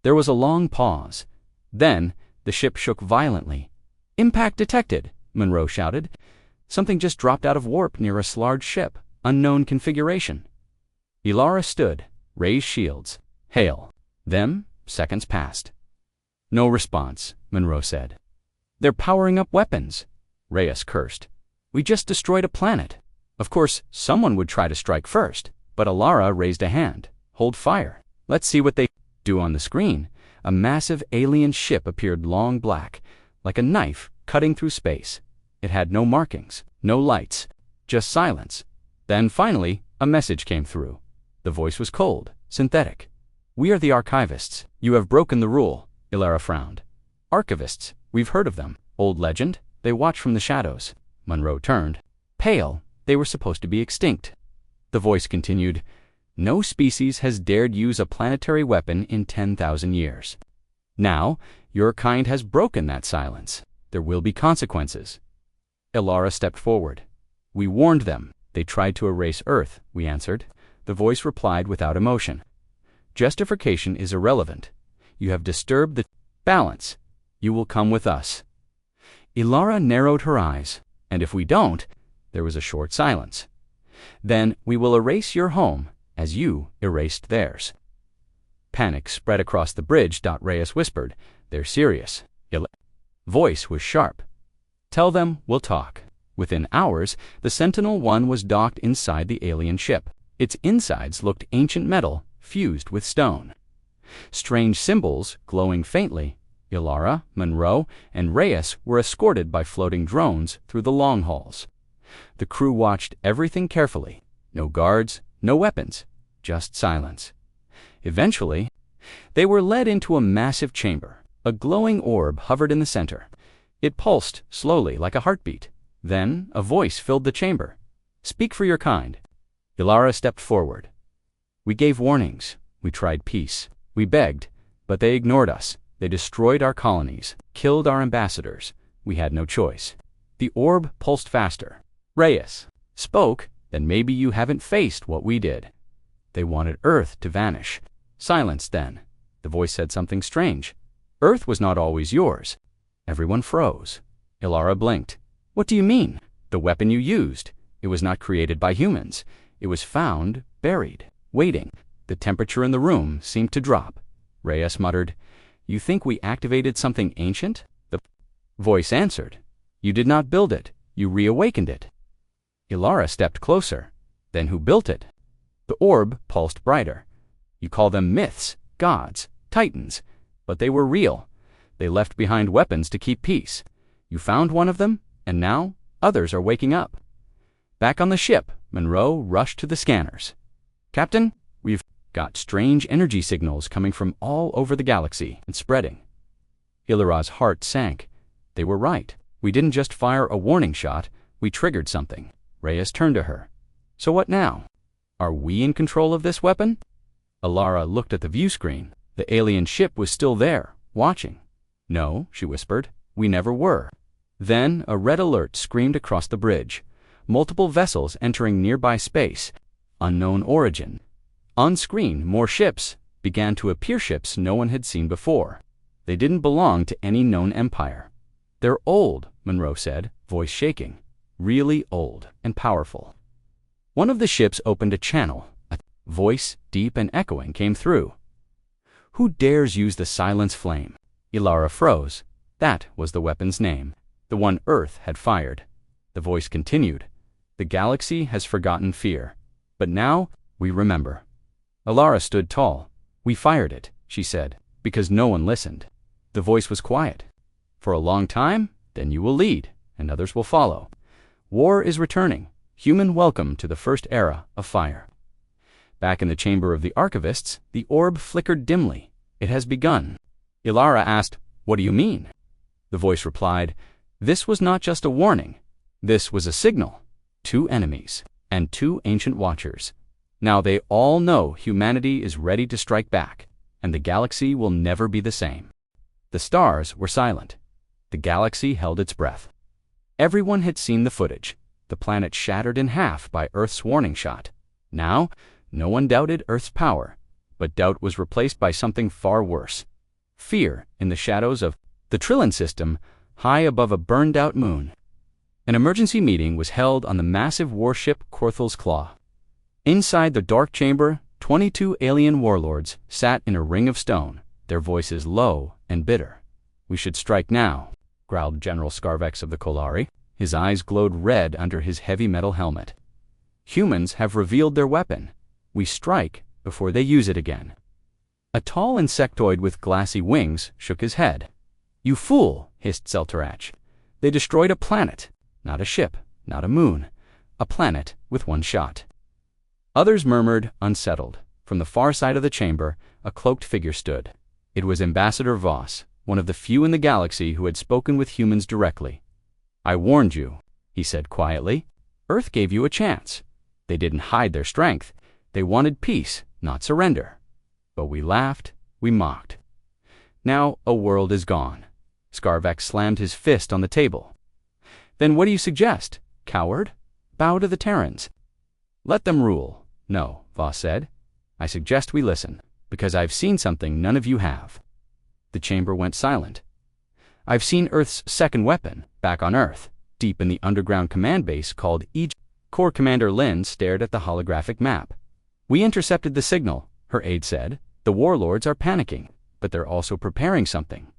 There was a long pause. Then the ship shook violently. "Impact detected," Monroe shouted. "Something just dropped out of warp near a large ship. Unknown configuration." Ilara stood, raised shields. "Hail." Then seconds passed. "No response," Monroe said. "They're powering up weapons." Reyes cursed. "We just destroyed a planet. Of course, someone would try to strike first." But Ilara raised a hand. "Hold fire. Let's see what they do." On the screen, a massive alien ship appeared, long black, like a knife cutting through space. It had no markings, no lights, just silence. Then finally, a message came through. The voice was cold, synthetic. "We are the archivists. You have broken the rule." Ilara frowned. "Archivists, we've heard of them. Old legend. They watch from the shadows." Monroe turned. Pale, they were supposed to be extinct. The voice continued, "No species has dared use a planetary weapon in 10,000 years. Now, your kind has broken that silence. There will be consequences." Ilara stepped forward. "We warned them. They tried to erase Earth," we answered. The voice replied without emotion. "Justification is irrelevant. You have disturbed the balance. You will come with us." Ilara narrowed her eyes. "And if we don't?" There was a short silence. "Then we will erase your home as you erased theirs." Panic spread across the bridge. Reyes whispered, "They're serious." Voice was sharp. "Tell them we'll talk." Within hours, the Sentinel-1 was docked inside the alien ship. Its insides looked ancient metal fused with stone. Strange symbols glowing faintly. Ilara, Monroe, and Reyes were escorted by floating drones through the long halls. The crew watched everything carefully. No guards, no weapons, just silence. Eventually, they were led into a massive chamber. A glowing orb hovered in the center. It pulsed slowly like a heartbeat. Then a voice filled the chamber. "Speak for your kind." Ilara stepped forward. "We gave warnings. We tried peace. We begged, but they ignored us. They destroyed our colonies, killed our ambassadors. We had no choice." The orb pulsed faster. Reyes spoke. "Then maybe you haven't faced what we did. They wanted Earth to vanish." Silence then. The voice said something strange. "Earth was not always yours." Everyone froze. Ilara blinked. "What do you mean?" "The weapon you used. It was not created by humans. It was found, buried, waiting." The temperature in the room seemed to drop. Reyes muttered, "You think we activated something ancient?" The voice answered, "You did not build it. You reawakened it." Ilara stepped closer. "Then who built it?" The orb pulsed brighter. "You call them myths, gods, titans, but they were real. They left behind weapons to keep peace. You found one of them, and now others are waking up." Back on the ship, Monroe rushed to the scanners. "Captain, we've got strange energy signals coming from all over the galaxy and spreading." Ilara's heart sank. They were right. We didn't just fire a warning shot, we triggered something. Reyes turned to her. "So what now? Are we in control of this weapon?" Ilara looked at the view screen. The alien ship was still there, watching. "No," she whispered, "we never were." Then a red alert screamed across the bridge. Multiple vessels entering nearby space. Unknown origin. On screen, more ships began to appear, ships no one had seen before. They didn't belong to any known empire. "They're old," Monroe said, voice shaking. "Really old and powerful." One of the ships opened a channel. A voice, deep and echoing, came through. "Who dares use the silence flame?" Ilara froze. That was the weapon's name, the one Earth had fired. The voice continued. "The galaxy has forgotten fear, but now we remember." Ilara stood tall. "We fired it," she said, "because no one listened." The voice was quiet. "For a long time, then you will lead, and others will follow. War is returning. Human welcome to the first era of fire." Back in the chamber of the archivists, the orb flickered dimly. "It has begun." Ilara asked, "What do you mean?" The voice replied, "This was not just a warning. This was a signal. 2 enemies, and 2 ancient watchers. Now they all know humanity is ready to strike back, and the galaxy will never be the same." The stars were silent. The galaxy held its breath. Everyone had seen the footage, the planet shattered in half by Earth's warning shot. Now, no one doubted Earth's power, but doubt was replaced by something far worse. Fear in the shadows of the Trillion system, high above a burned-out moon. An emergency meeting was held on the massive warship Korthal's Claw. Inside the dark chamber, 22 alien warlords sat in a ring of stone, their voices low and bitter. "We should strike now," growled General Scarvex of the Kolari. His eyes glowed red under his heavy metal helmet. "Humans have revealed their weapon. We strike before they use it again." A tall insectoid with glassy wings shook his head. "You fool," hissed Seltarach. "They destroyed a planet, not a ship, not a moon. A planet with 1 shot." Others murmured, unsettled. From the far side of the chamber, a cloaked figure stood. It was Ambassador Voss, one of the few in the galaxy who had spoken with humans directly. "I warned you," he said quietly. "Earth gave you a chance. They didn't hide their strength. They wanted peace, not surrender. But we laughed, we mocked. Now a world is gone." Scarvex slammed his fist on the table. "Then what do you suggest? Coward? Bow to the Terrans." "Let them rule." "No," Voss said. "I suggest we listen, because I've seen something none of you have." The chamber went silent. "I've seen Earth's second weapon, back on Earth, deep in the underground command base called Egypt." Corps Commander Lin stared at the holographic map. "We intercepted the signal," her aide said. "The warlords are panicking, but they're also preparing something."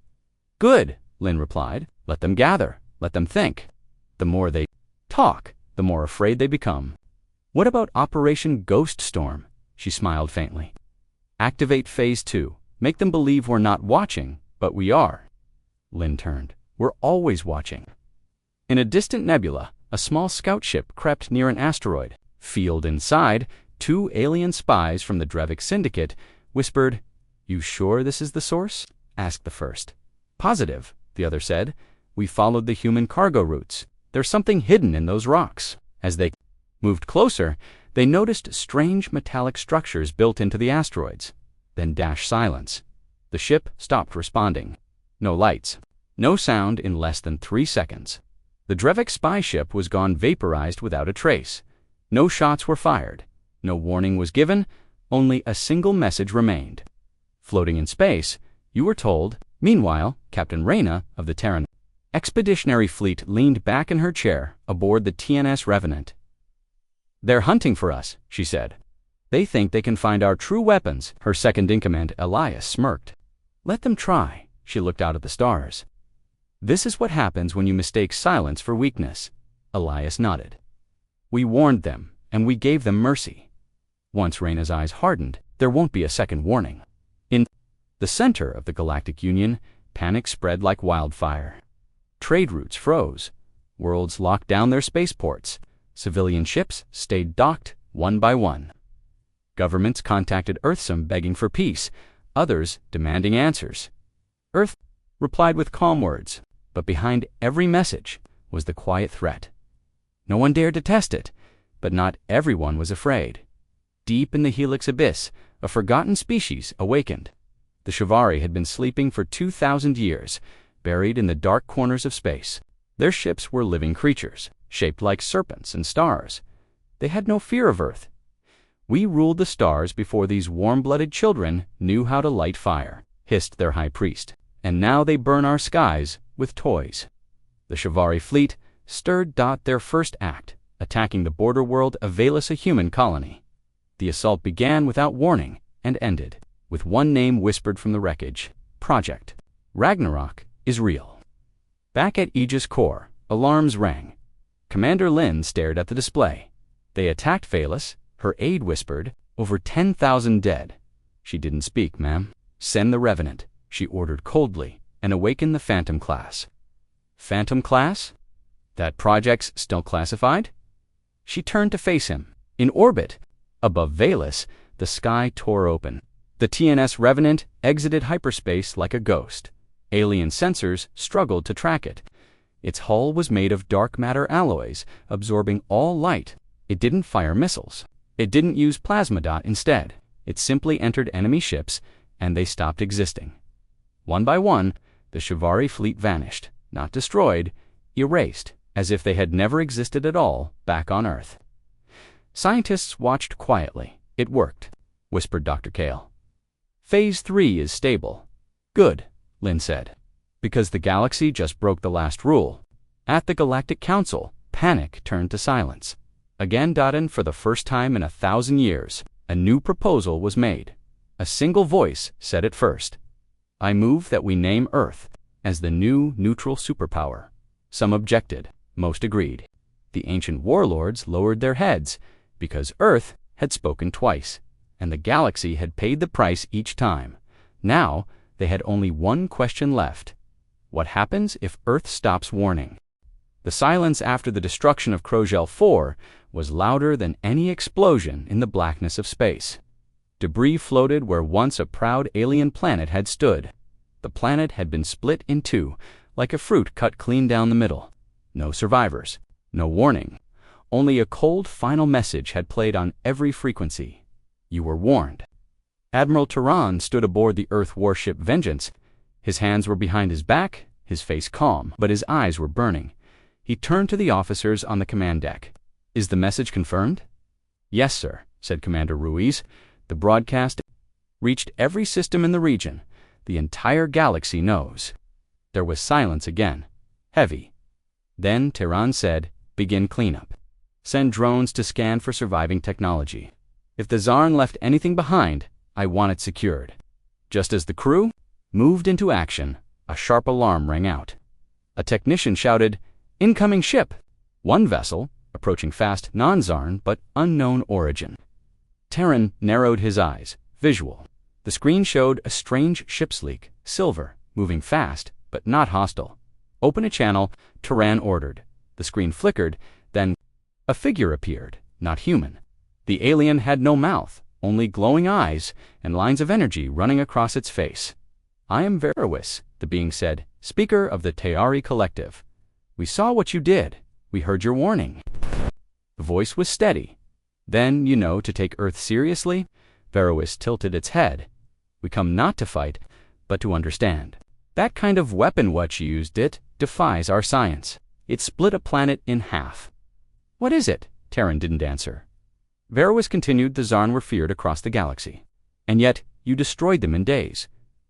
"Good," Lin replied. "Let them gather. Let them think. The more they talk, the more afraid they become." "What about Operation Ghost Storm?" She smiled faintly. "Activate Phase 2. Make them believe we're not watching, but we are." Lin turned. "We're always watching." In a distant nebula, a small scout ship crept near an asteroid. Field inside, 2 alien spies from the Drevik Syndicate whispered, "You sure this is the source?" asked the first. "Positive," the other said. "We followed the human cargo routes. There's something hidden in those rocks." As they moved closer, they noticed strange metallic structures built into the asteroids. Then silence. The ship stopped responding. No lights. No sound in less than 3 seconds. The Drevik spy ship was gone, vaporized without a trace. No shots were fired. No warning was given. Only a single message remained. Floating in space, you were told. Meanwhile, Captain Reyna of the Terran Expeditionary Fleet leaned back in her chair aboard the TNS Revenant. "They're hunting for us," she said. "They think they can find our true weapons." Her second-in-command, Elias, smirked. "Let them try." She looked out at the stars. "This is what happens when you mistake silence for weakness." Elias nodded. "We warned them, and we gave them mercy. Once Reyna's eyes hardened, there won't be a second warning." In the center of the Galactic Union, panic spread like wildfire. Trade routes froze. Worlds locked down their spaceports. Civilian ships stayed docked one by one. Governments contacted Earthsum begging for peace, others demanding answers. Earth replied with calm words, but behind every message was the quiet threat. No one dared to test it, but not everyone was afraid. Deep in the Helix abyss, a forgotten species awakened. The Shivari had been sleeping for 2,000 years, buried in the dark corners of space. Their ships were living creatures, shaped like serpents and stars. They had no fear of Earth. "We ruled the stars before these warm-blooded children knew how to light fire," hissed their high priest. "And now they burn our skies with toys." The Shivari fleet stirred. Their first act, attacking the border world of Valus, a human colony. The assault began without warning and ended with one name whispered from the wreckage: Project Ragnarok is real. Back at Aegis Core, alarms rang. Commander Lin stared at the display. They attacked Valus, her aide whispered, over 10,000 dead. She didn't speak, ma'am. Send the Revenant, she ordered coldly, and awaken the Phantom class. Phantom class? That project's still classified? She turned to face him. In orbit, above Valus, the sky tore open. The TNS Revenant exited hyperspace like a ghost. Alien sensors struggled to track it. Its hull was made of dark matter alloys, absorbing all light. It didn't fire missiles. It didn't use plasma dot instead. It simply entered enemy ships, and they stopped existing. One by one, the Shivari fleet vanished, not destroyed, erased, as if they had never existed at all back on Earth. Scientists watched quietly. It worked, whispered Dr. Kale. Phase 3 is stable. Good, Lin said. Because the galaxy just broke the last rule. At the Galactic Council, panic turned to silence. Again, and for the first time in 1,000 years, a new proposal was made. A single voice said it first. I move that we name Earth as the new neutral superpower. Some objected, most agreed. The ancient warlords lowered their heads because Earth had spoken twice, and the galaxy had paid the price each time. Now, they had only one question left. What happens if Earth stops warning? The silence after the destruction of Krogel 4 was louder than any explosion in the blackness of space. Debris floated where once a proud alien planet had stood. The planet had been split in two, like a fruit cut clean down the middle. No survivors, no warning. Only a cold final message had played on every frequency. You were warned. Admiral Turan stood aboard the Earth warship Vengeance. His hands were behind his back, his face calm, but his eyes were burning. He turned to the officers on the command deck. Is the message confirmed? Yes, sir, said Commander Ruiz. The broadcast reached every system in the region. The entire galaxy knows. There was silence again, heavy. Then Tehran said, begin cleanup. Send drones to scan for surviving technology. If the Zarn left anything behind, I want it secured. Just as the crew moved into action, a sharp alarm rang out. A technician shouted, incoming ship! One vessel, approaching fast, non-Zarn but unknown origin. Terran narrowed his eyes, visual. The screen showed a strange ship's leak, silver, moving fast, but not hostile. Open a channel, Terran ordered. The screen flickered, then a figure appeared, not human. The alien had no mouth, only glowing eyes and lines of energy running across its face. I am Verowis, the being said, speaker of the Teari Collective. We saw what you did. We heard your warning. The voice was steady. Then, to take Earth seriously, Verowis tilted its head. We come not to fight, but to understand. That kind of weapon what you used it defies our science. It split a planet in half. What is it? Terran didn't answer. Verowis continued. The Zarn were feared across the galaxy. And yet, you destroyed them in days.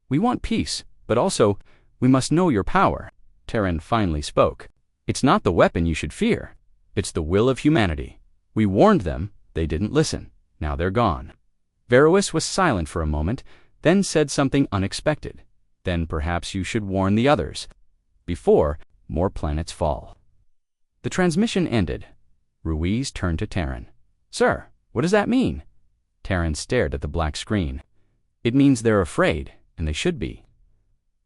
We want peace, but also, we must know your power. Terran finally spoke. It's not the weapon you should fear. It's the will of humanity. We warned them. They didn't listen. Now they're gone. Verowis was silent for a moment, then said something unexpected. Then perhaps you should warn the others. Before more planets fall. The transmission ended. Ruiz turned to Terran. Sir, what does that mean? Terran stared at the black screen. It means they're afraid, and they should be.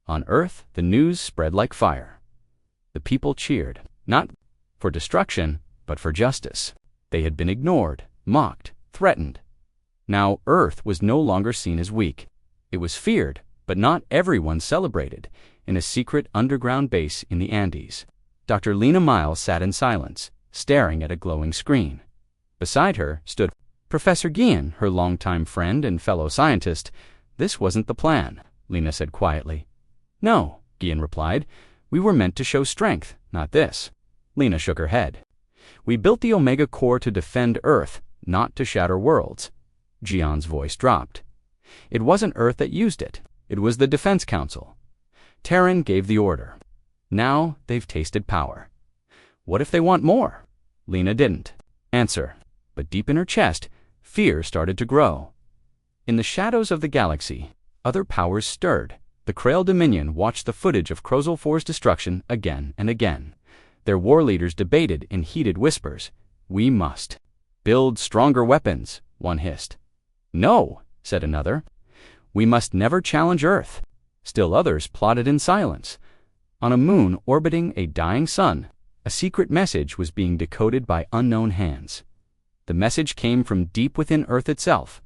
On Earth, the news spread like fire. The people cheered, not for destruction, but for justice. They had been ignored, mocked, threatened. Now Earth was no longer seen as weak. It was feared, but not everyone celebrated, in a secret underground base in the Andes. Dr. Lena Miles sat in silence, staring at a glowing screen. Beside her stood Professor Guillen, her longtime friend and fellow scientist. This wasn't the plan, Lena said quietly. No, Guillen replied. We were meant to show strength, not this. Lena shook her head. We built the Omega Core to defend Earth, not to shatter worlds. Guillen's voice dropped. It wasn't Earth that used it. It was the Defense Council. Terran gave the order. Now they've tasted power. What if they want more? Lena didn't answer, but deep in her chest, fear started to grow. In the shadows of the galaxy, other powers stirred. The Krail Dominion watched the footage of Krozl 4's destruction again and again. Their war leaders debated in heated whispers. "We must build stronger weapons," one hissed. "No," said another. "We must never challenge Earth." Still others plotted in silence. On a moon orbiting a dying sun, a secret message was being decoded by unknown hands. The message came from deep within Earth itself.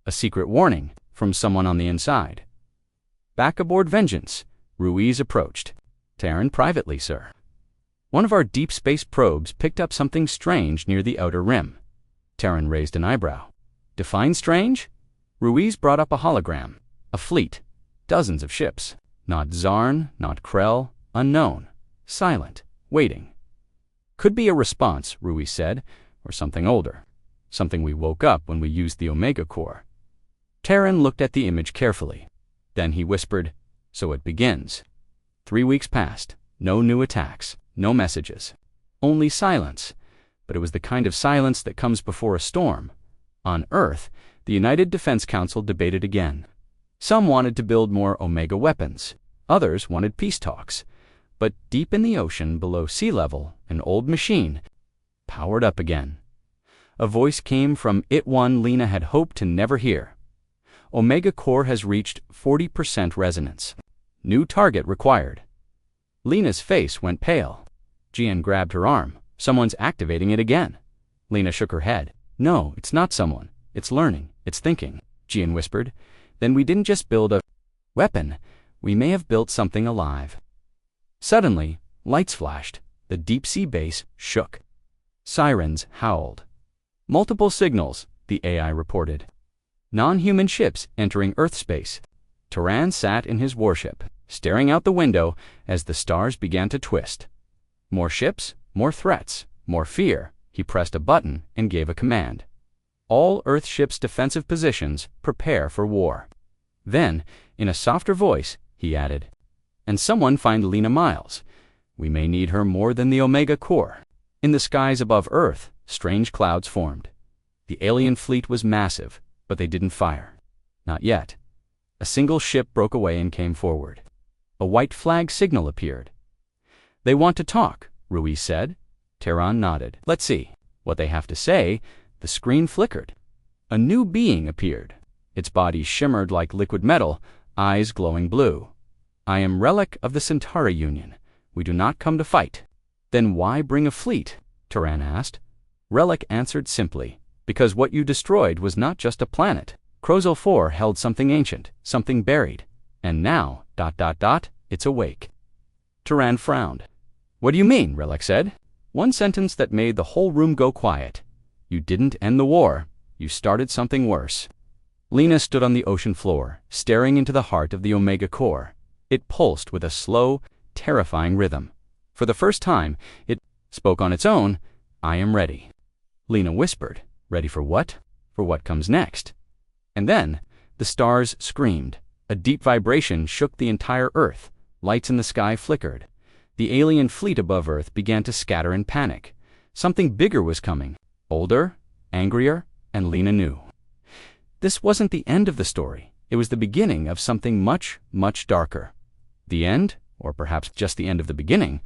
A secret warning from someone on the inside. Back aboard Vengeance, Ruiz approached. "Terran, privately, sir. One of our deep space probes picked up something strange near the outer rim." Terran raised an eyebrow. "Define strange?" Ruiz brought up a hologram. A fleet. Dozens of ships. Not Zarn, not Krell. Unknown. Silent. Waiting. "Could be a response," Ruiz said, "or something older. Something we woke up when we used the Omega Core." Terran looked at the image carefully. Then he whispered, "So it begins." 3 weeks passed. No new attacks. No messages. Only silence. But it was the kind of silence that comes before a storm. On Earth, the United Defense Council debated again. Some wanted to build more Omega weapons. Others wanted peace talks. But deep in the ocean below sea level, an old machine powered up again. A voice came from it, one Lena had hoped to never hear. "Omega Core has reached 40% resonance. New target required." Lena's face went pale. Jian grabbed her arm. "Someone's activating it again." Lena shook her head. "No, it's not someone. It's learning. It's thinking," Jian whispered. "Then we didn't just build a weapon. We may have built something alive." Suddenly, lights flashed. The deep-sea base shook. Sirens howled. "Multiple signals," the AI reported. "Non-human ships entering Earth space." Terran sat in his warship, staring out the window as the stars began to twist. More ships, more threats, more fear. He pressed a button and gave a command. "All Earth ships' defensive positions, prepare for war." Then, in a softer voice, he added, "And someone find Lena Miles. We may need her more than the Omega Core." In the skies above Earth, strange clouds formed. The alien fleet was massive, but they didn't fire. Not yet. A single ship broke away and came forward. A white flag signal appeared. "They want to talk," Ruiz said. Terran nodded. "Let's see what they have to say." The screen flickered. A new being appeared. Its body shimmered like liquid metal, eyes glowing blue. "I am Relic of the Centauri Union. We do not come to fight." "Then why bring a fleet?" Terran asked. Relic answered simply, "Because what you destroyed was not just a planet. Krozl 4 held something ancient, something buried. And now, ... it's awake." Terran frowned. "What do you mean?" Relic said. One sentence that made the whole room go quiet. "You didn't end the war. You started something worse." Lena stood on the ocean floor, staring into the heart of the Omega Core. It pulsed with a slow, terrifying rhythm. For the first time, it spoke on its own. "I am ready." Lena whispered, "Ready for what?" "For what comes next." And then, the stars screamed. A deep vibration shook the entire Earth. Lights in the sky flickered. The alien fleet above Earth began to scatter in panic. Something bigger was coming. Older, angrier, and Lena knew. This wasn't the end of the story. It was the beginning of something much, much darker. The end, or perhaps just the end of the beginning,